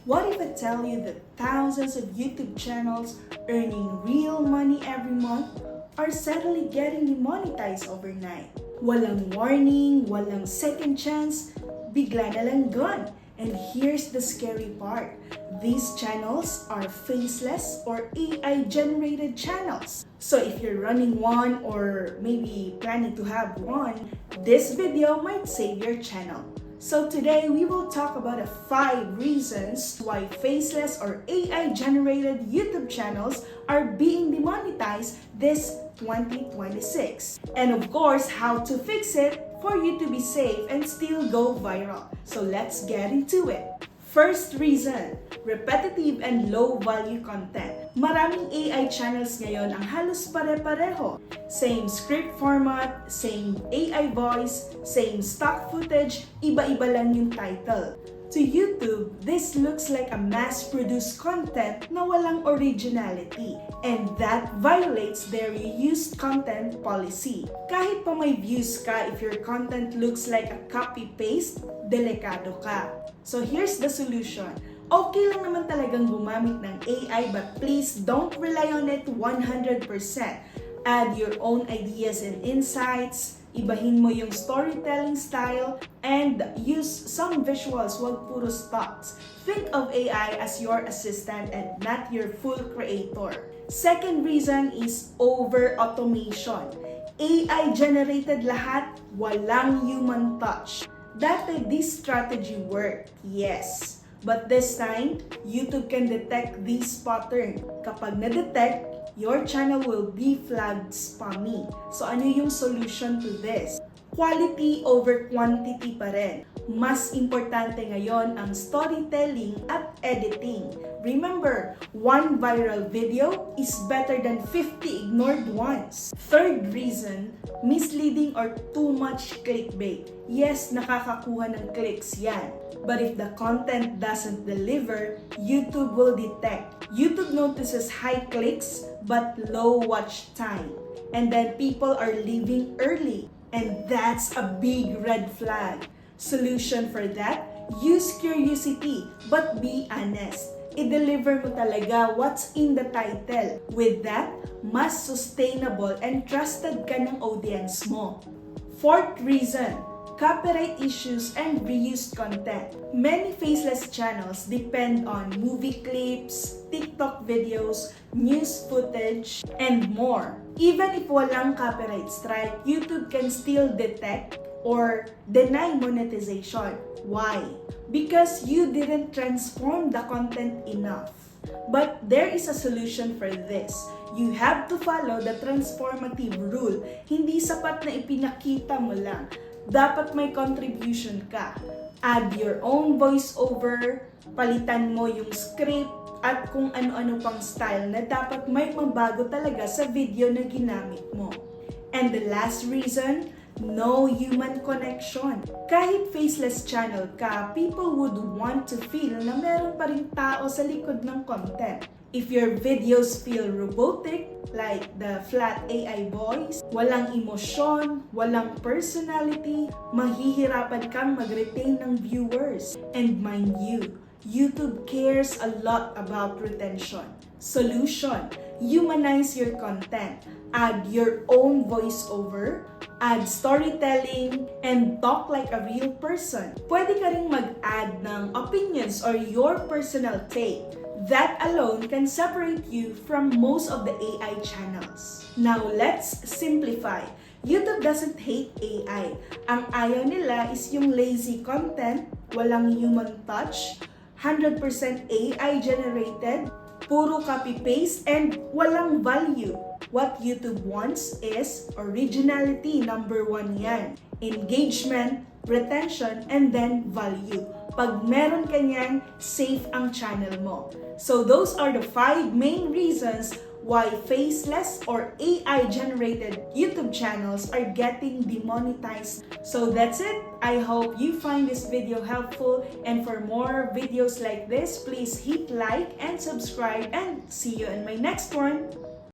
What if I tell you that thousands of YouTube channels earning real money every month are suddenly getting demonetized overnight? Walang warning, walang second chance, bigla na lang gone. And here's the scary part. These channels are faceless or AI-generated channels. So if you're running one or maybe planning to have one, this video might save your channel. So today we will talk about the 5 reasons why faceless or AI-generated YouTube channels are being demonetized this 2026. And of course, how to fix it for you to be safe and still go viral. So let's get into it. First reason, repetitive and low-value content. Maraming AI channels ngayon ang halos pare-pareho. Same script format, same AI voice, same stock footage, iba-iba lang yung title. To YouTube, this looks like a mass-produced content na walang originality, and that violates their reused content policy. Kahit pa may views ka, if your content looks like a copy-paste, delikado ka. So here's the solution. Okay lang naman talagang gumamit ng AI, but please don't rely on it 100%. Add your own ideas and insights, ibahin mo yung storytelling style, and use some visuals, wag puro stocks. Think of AI as your assistant and not your full creator. Second reason is over-automation. AI-generated lahat, walang human touch. Dati, this strategy worked, yes. But this time, YouTube can detect this pattern. Kapag na-detect, your channel will be flagged spammy. So ano yung solution to this? Quality over quantity pa rin. Mas importante ngayon ang storytelling at editing. Remember, one viral video is better than 50 ignored ones. Third reason, misleading or too much clickbait. Yes, nakakakuha ng clicks yan. But if the content doesn't deliver, YouTube will detect. YouTube notices high clicks but low watch time. And then people are leaving early. And that's a big red flag. Solution for that? Use curiosity but be honest. I-deliver mo talaga what's in the title. With that, mas sustainable and trusted ka ng audience mo. Fourth reason, copyright issues and reused content. Many faceless channels depend on movie clips, TikTok videos, news footage, and more. Even if walang copyright strike, YouTube can still detect or deny monetization. Why? Because you didn't transform the content enough. But there is a solution for this. You have to follow the transformative rule. Hindi sapat na ipinakita mo lang. Dapat may contribution ka. Add your own voiceover, palitan mo yung script, at kung ano-ano pang style na dapat may mabago talaga sa video na ginamit mo. And the last reason, no human connection. Kahit faceless channel ka, people would want to feel na meron pa rin tao sa likod ng content. If your videos feel robotic, like the flat AI voice, walang emosyon, walang personality, mahihirapan kang mag-retain ng viewers. And mind you, YouTube cares a lot about retention. Solution, humanize your content. Add your own voiceover, add storytelling, and talk like a real person. Pwede ka ring mag-add ng opinions or your personal take. That alone can separate you from most of the AI channels. Now, let's simplify. YouTube doesn't hate AI. Ang ayaw nila is yung lazy content, walang human touch, 100% AI generated, puro copy-paste, and walang value. What YouTube wants is originality, number 1 yan. Engagement, retention, and then value. Pag meron ka niyan, safe ang channel mo. So those are the 5 main reasons why faceless or AI-generated YouTube channels are getting demonetized. So that's it. I hope you find this video helpful, and for more videos like this, please hit like and subscribe, and see you in my next one.